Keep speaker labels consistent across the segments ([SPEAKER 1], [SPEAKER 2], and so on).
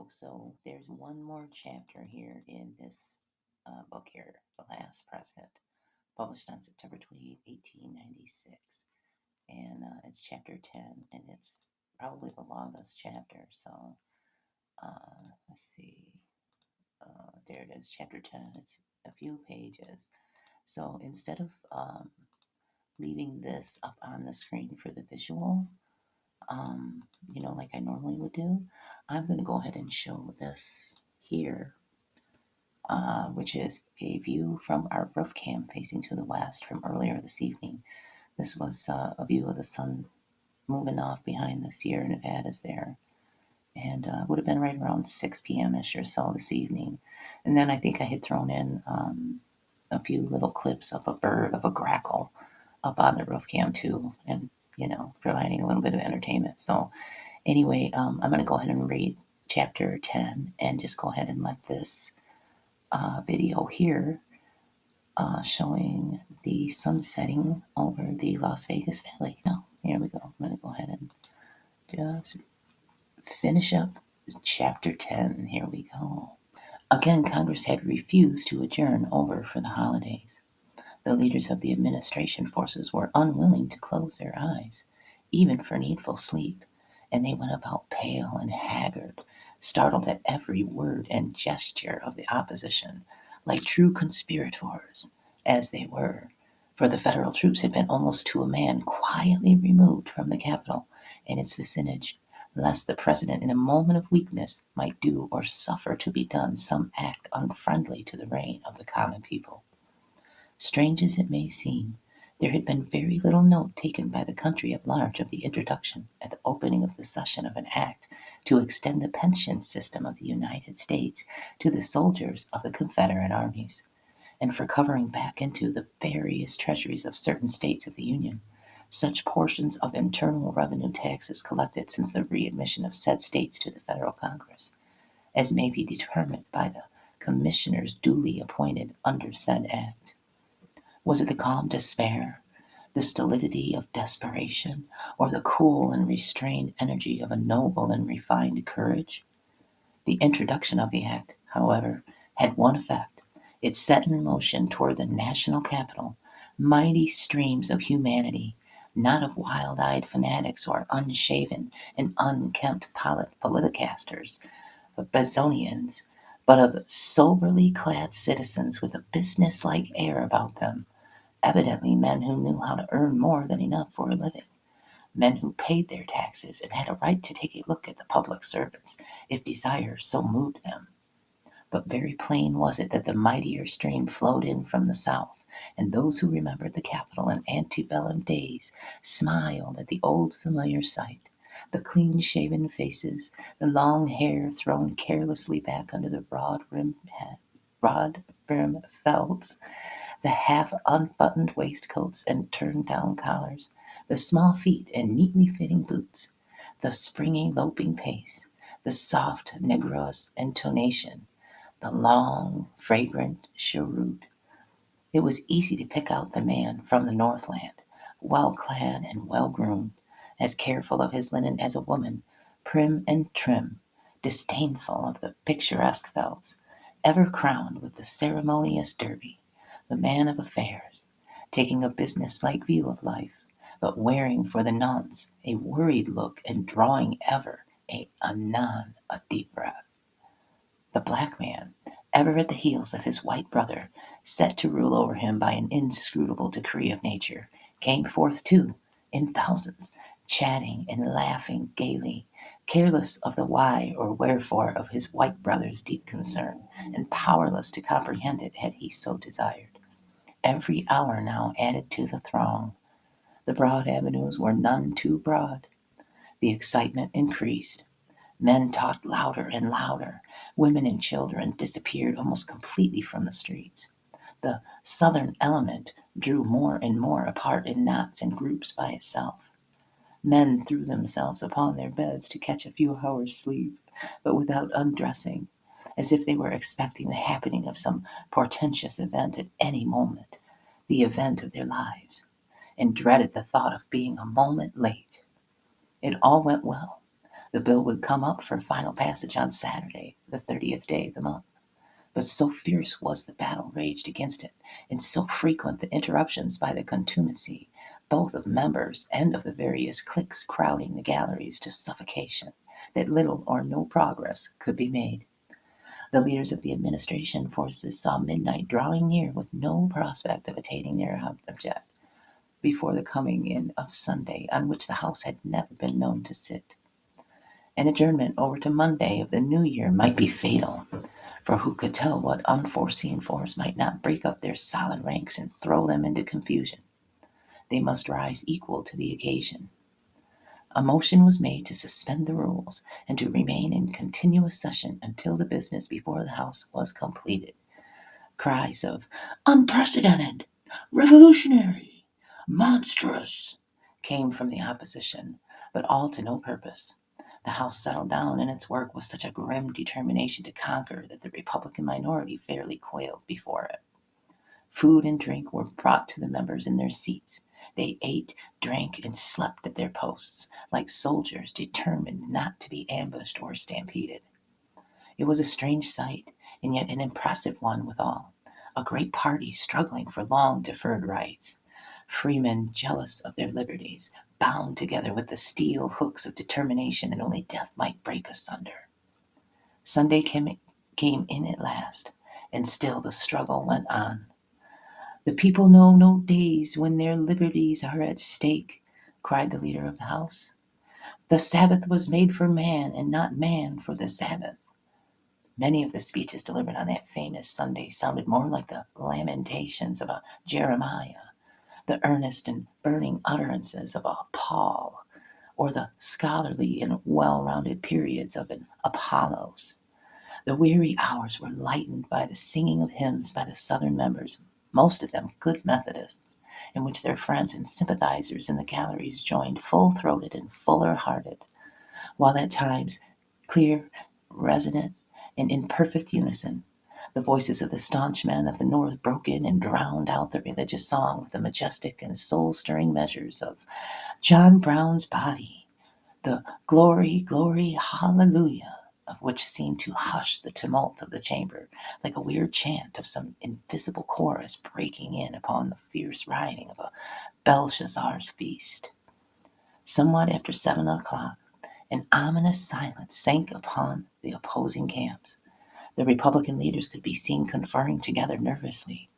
[SPEAKER 1] folks. So there's one more chapter here in this book here, The Last President, published on September 28th, 1896. And it's chapter 10, and it's probably the longest chapter. So let's see. There it is, chapter 10. It's a few pages. So instead of leaving this up on the screen for the visual, like I normally would do, I'm going to go ahead and show this here, which is a view from our roof camp facing to the west from earlier this evening. This was a view of the sun moving off behind the Sierra Nevadas there, and would have been right around 6 p.m.-ish or so this evening. And then I think I had thrown in a few little clips of a bird, of a grackle, up on the roof cam too, and providing a little bit of entertainment. So anyway, I'm going to go ahead and read chapter 10 and just go ahead and let this video here showing the sun setting over the Las Vegas Valley. Now, here we go. I'm going to go ahead and just finish up chapter 10. Here we go. Again, Congress had refused to adjourn over for the holidays. The leaders of the administration forces were unwilling to close their eyes, even for needful sleep, and they went about pale and haggard, startled at every word and gesture of the opposition, like true conspirators, as they were, for the federal troops had been almost to a man quietly removed from the Capitol and its vicinage, lest the President in a moment of weakness might do or suffer to be done some act unfriendly to the reign of the common people. Strange as it may seem, there had been very little note taken by the country at large of the introduction at the opening of the session of an act to extend the pension system of the United States to the soldiers of the Confederate armies, and for covering back into the various treasuries of certain states of the Union such portions of internal revenue taxes collected since the readmission of said states to the federal Congress as may be determined by the commissioners duly appointed under said act. Was it the calm despair, the stolidity of desperation, or the cool and restrained energy of a noble and refined courage? The introduction of the act, however, had one effect. It set in motion toward the national capital mighty streams of humanity, not of wild-eyed fanatics or unshaven and unkempt politicasters, but Bezonians, but of soberly clad citizens with a business-like air about them, evidently men who knew how to earn more than enough for a living, men who paid their taxes and had a right to take a look at the public servants if desire so moved them. But very plain was it that the mightier stream flowed in from the south, and those who remembered the capital in antebellum days smiled at the old familiar sight, the clean-shaven faces, the long hair thrown carelessly back under the broad-brimmed felts, the half-unbuttoned waistcoats and turned-down collars, the small feet and neatly fitting boots, the springy loping pace, the soft negress intonation, the long, fragrant cheroot. It was easy to pick out the man from the Northland, well-clad and well-groomed, as careful of his linen as a woman, prim and trim, disdainful of the picturesque felts, ever crowned with the ceremonious derby, the man of affairs, taking a business-like view of life, but wearing for the nonce a worried look and drawing ever anon a deep breath. The black man, ever at the heels of his white brother, set to rule over him by an inscrutable decree of nature, came forth too, in thousands, chatting and laughing gaily, careless of the why or wherefore of his white brother's deep concern, and powerless to comprehend it had he so desired. Every hour now added to the throng. The broad avenues were none too broad. The excitement increased. Men talked louder and louder. Women and children disappeared almost completely from the streets. The southern element drew more and more apart in knots and groups by itself. Men threw themselves upon their beds to catch a few hours' sleep, but without undressing, as if they were expecting the happening of some portentous event at any moment, the event of their lives, and dreaded the thought of being a moment late. It all went well. The bill would come up for final passage on Saturday, the 30th day of the month. But so fierce was the battle raged against it, and so frequent the interruptions by the contumacy, both of members and of the various cliques crowding the galleries to suffocation, that little or no progress could be made. The leaders of the administration forces saw midnight drawing near with no prospect of attaining their object before the coming in of Sunday, on which the House had never been known to sit. An adjournment over to Monday of the new year might be fatal, for who could tell what unforeseen force might not break up their solid ranks and throw them into confusion? They must rise equal to the occasion. A motion was made to suspend the rules and to remain in continuous session until the business before the House was completed. Cries of "unprecedented," "revolutionary," "monstrous," came from the opposition, but all to no purpose. The House settled down in its work with such a grim determination to conquer that the Republican minority fairly quailed before it. Food and drink were brought to the members in their seats. They ate, drank, and slept at their posts, like soldiers determined not to be ambushed or stampeded. It was a strange sight, and yet an impressive one withal. A great party struggling for long deferred rights. Freemen jealous of their liberties, bound together with the steel hooks of determination that only death might break asunder. Sunday came in at last, and still the struggle went on. "The people know no days when their liberties are at stake," cried the leader of the House. "The Sabbath was made for man, and not man for the Sabbath." Many of the speeches delivered on that famous Sunday sounded more like the lamentations of a Jeremiah, the earnest and burning utterances of a Paul, or the scholarly and well-rounded periods of an Apollos. The weary hours were lightened by the singing of hymns by the Southern members, most of them good Methodists, in which their friends and sympathizers in the galleries joined full-throated and fuller-hearted, while at times, clear, resonant, and in perfect unison, the voices of the staunch men of the North broke in and drowned out the religious song with the majestic and soul-stirring measures of John Brown's Body, the "Glory, glory, hallelujah," of which seemed to hush the tumult of the chamber, like a weird chant of some invisible chorus breaking in upon the fierce riding of a Belshazzar's feast. Somewhat after 7 o'clock, an ominous silence sank upon the opposing camps. The Republican leaders could be seen conferring together nervously.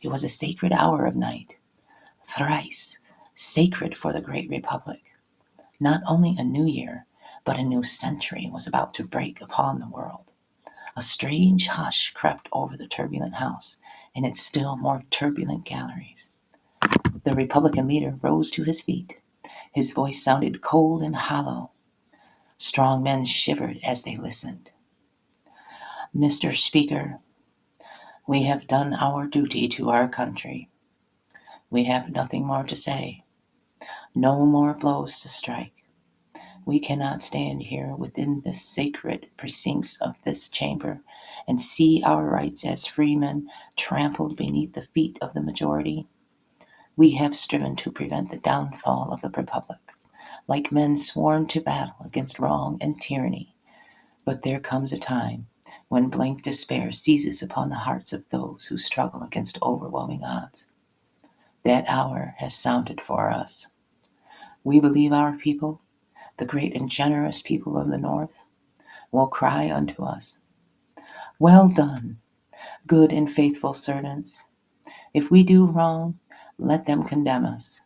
[SPEAKER 1] It was a sacred hour of night, thrice sacred for the great Republic. Not only a new year, but a new century was about to break upon the world. A strange hush crept over the turbulent House and its still more turbulent galleries. The Republican leader rose to his feet. His voice sounded cold and hollow. Strong men shivered as they listened. "Mr. Speaker, we have done our duty to our country. We have nothing more to say, no more blows to strike. We cannot stand here within the sacred precincts of this chamber and see our rights as freemen trampled beneath the feet of the majority. We have striven to prevent the downfall of the Republic, like men sworn to battle against wrong and tyranny. But there comes a time when blank despair seizes upon the hearts of those who struggle against overwhelming odds. That hour has sounded for us. We believe our people, the great and generous people of the North, will cry unto us, 'Well done, good and faithful servants. If we do wrong, let them condemn us.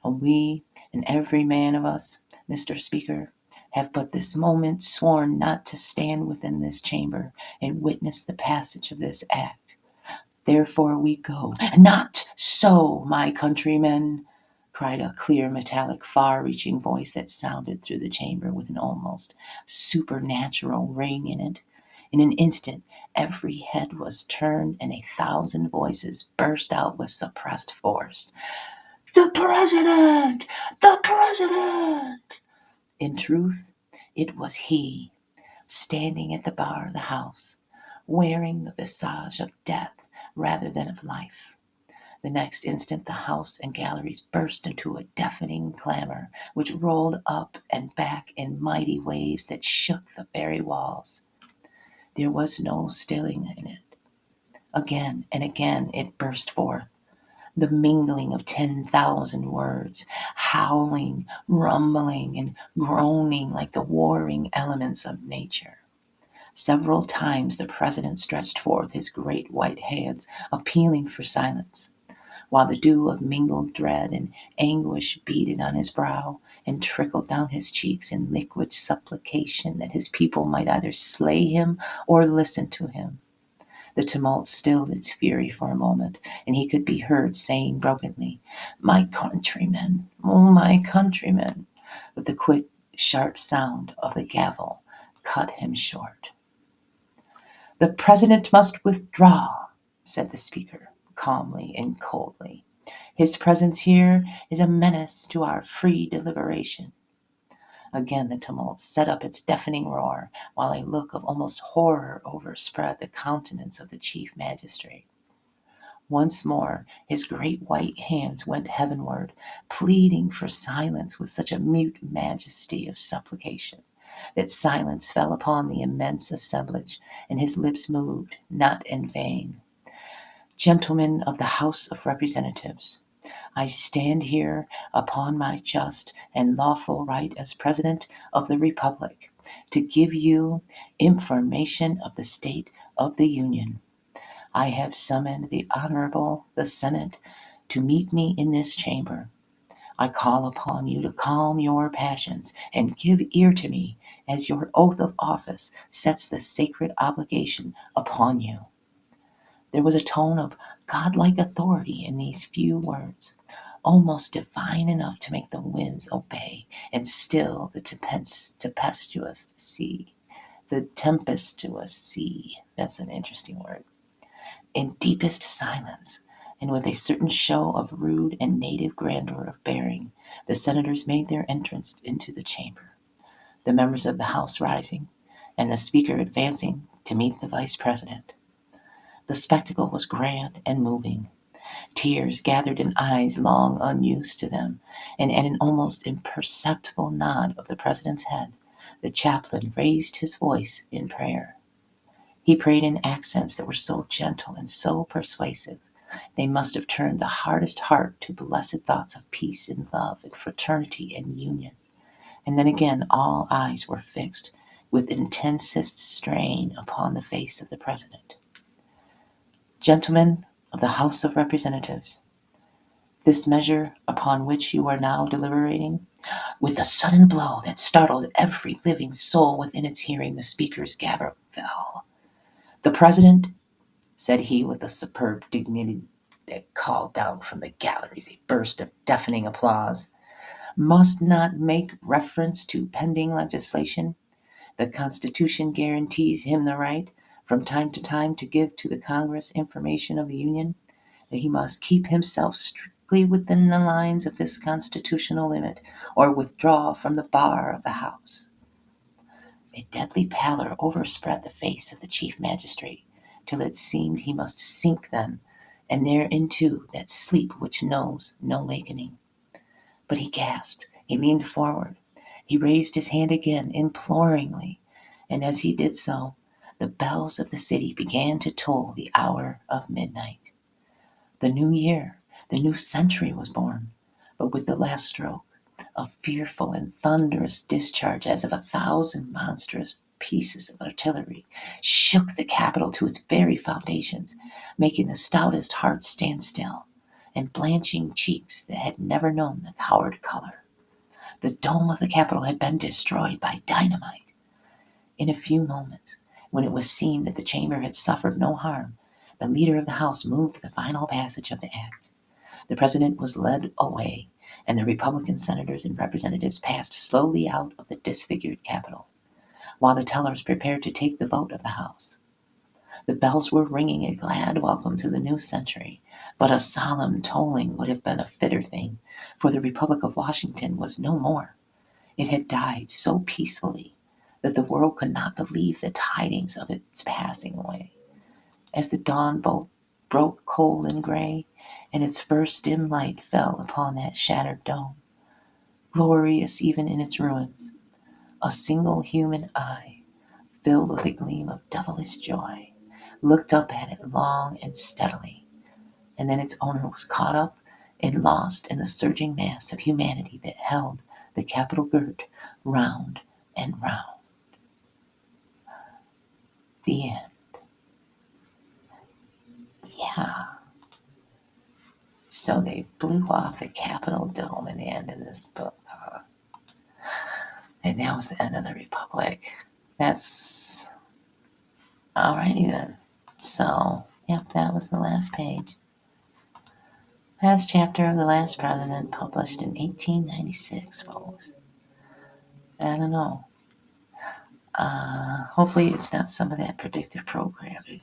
[SPEAKER 1] We and every man of us, Mr. Speaker, have but this moment sworn not to stand within this chamber and witness the passage of this act. Therefore we go.'" "Not so, my countrymen," cried a clear, metallic, far-reaching voice that sounded through the chamber with an almost supernatural ring in it. In an instant, every head was turned, and 1,000 voices burst out with suppressed force. "The President! The President!" In truth, it was he, standing at the bar of the House, wearing the visage of death rather than of life. The next instant, the house and galleries burst into a deafening clamor, which rolled up and back in mighty waves that shook the very walls. There was no stilling in it. Again and again it burst forth, the mingling of 10,000 words, howling, rumbling, and groaning like the warring elements of nature. Several times the president stretched forth his great white hands, appealing for silence, while the dew of mingled dread and anguish beaded on his brow and trickled down his cheeks in liquid supplication that his people might either slay him or listen to him. The tumult stilled its fury for a moment, and he could be heard saying brokenly, "My countrymen, oh, my countrymen!" But the quick, sharp sound of the gavel cut him short. "The president must withdraw," said the speaker, calmly and coldly. "His presence here is a menace to our free deliberation." Again the tumult set up its deafening roar, while a look of almost horror overspread the countenance of the chief magistrate. Once more his great white hands went heavenward, pleading for silence with such a mute majesty of supplication that silence fell upon the immense assemblage, and his lips moved, not in vain. "Gentlemen of the House of Representatives, I stand here upon my just and lawful right as President of the Republic to give you information of the state of the Union. I have summoned the Honorable the Senate to meet me in this chamber. I call upon you to calm your passions and give ear to me, as your oath of office sets the sacred obligation upon you." There was a tone of godlike authority in these few words, almost divine enough to make the winds obey and still the tempestuous sea. The tempestuous sea. That's an interesting word. In deepest silence, and with a certain show of rude and native grandeur of bearing, the senators made their entrance into the chamber, the members of the House rising, and the Speaker advancing to meet the Vice President. The spectacle was grand and moving. Tears gathered in eyes long unused to them, and at an almost imperceptible nod of the President's head, the chaplain raised his voice in prayer. He prayed in accents that were so gentle and so persuasive, they must have turned the hardest heart to blessed thoughts of peace and love and fraternity and union. And then again all eyes were fixed with intensest strain upon the face of the President. "Gentlemen of the House of Representatives, this measure upon which you are now deliberating," with a sudden blow that startled every living soul within its hearing, the Speaker's gavel fell. "The President," said he with a superb dignity that called down from the galleries a burst of deafening applause, "must not make reference to pending legislation. The Constitution guarantees him the right, from time to time, to give to the Congress information of the Union, that he must keep himself strictly within the lines of this constitutional limit, or withdraw from the bar of the House." A deadly pallor overspread the face of the chief magistrate, till it seemed he must sink then, and there into that sleep which knows no wakening. But he gasped, he leaned forward, he raised his hand again imploringly, and as he did so, the bells of the city began to toll the hour of midnight. The new year, the new century was born, but with the last stroke, a fearful and thunderous discharge as of 1,000 monstrous pieces of artillery shook the capital to its very foundations, making the stoutest hearts stand still, and blanching cheeks that had never known the coward color. The dome of the Capitol had been destroyed by dynamite. In a few moments, when it was seen that the chamber had suffered no harm, the leader of the House moved the final passage of the act. The President was led away, and the Republican senators and representatives passed slowly out of the disfigured Capitol, while the tellers prepared to take the vote of the House. The bells were ringing a glad welcome to the new century, but a solemn tolling would have been a fitter thing, for the Republic of Washington was no more. It had died so peacefully that the world could not believe the tidings of its passing away. As the dawn broke cold and gray, and its first dim light fell upon that shattered dome. Glorious even in its ruins, a single human eye, filled with a gleam of devilish joy, looked up at it long and steadily, and then its owner was caught up and lost in the surging mass of humanity that held the Capitol girt round and round. The end. Yeah. So they blew off the Capitol dome in the end of this book. And that was the end of the Republic. That's alrighty then. So, yep, that was the last page. Last chapter of The Last President, published in 1896, folks. I don't know. Hopefully it's not some of that predictive programming.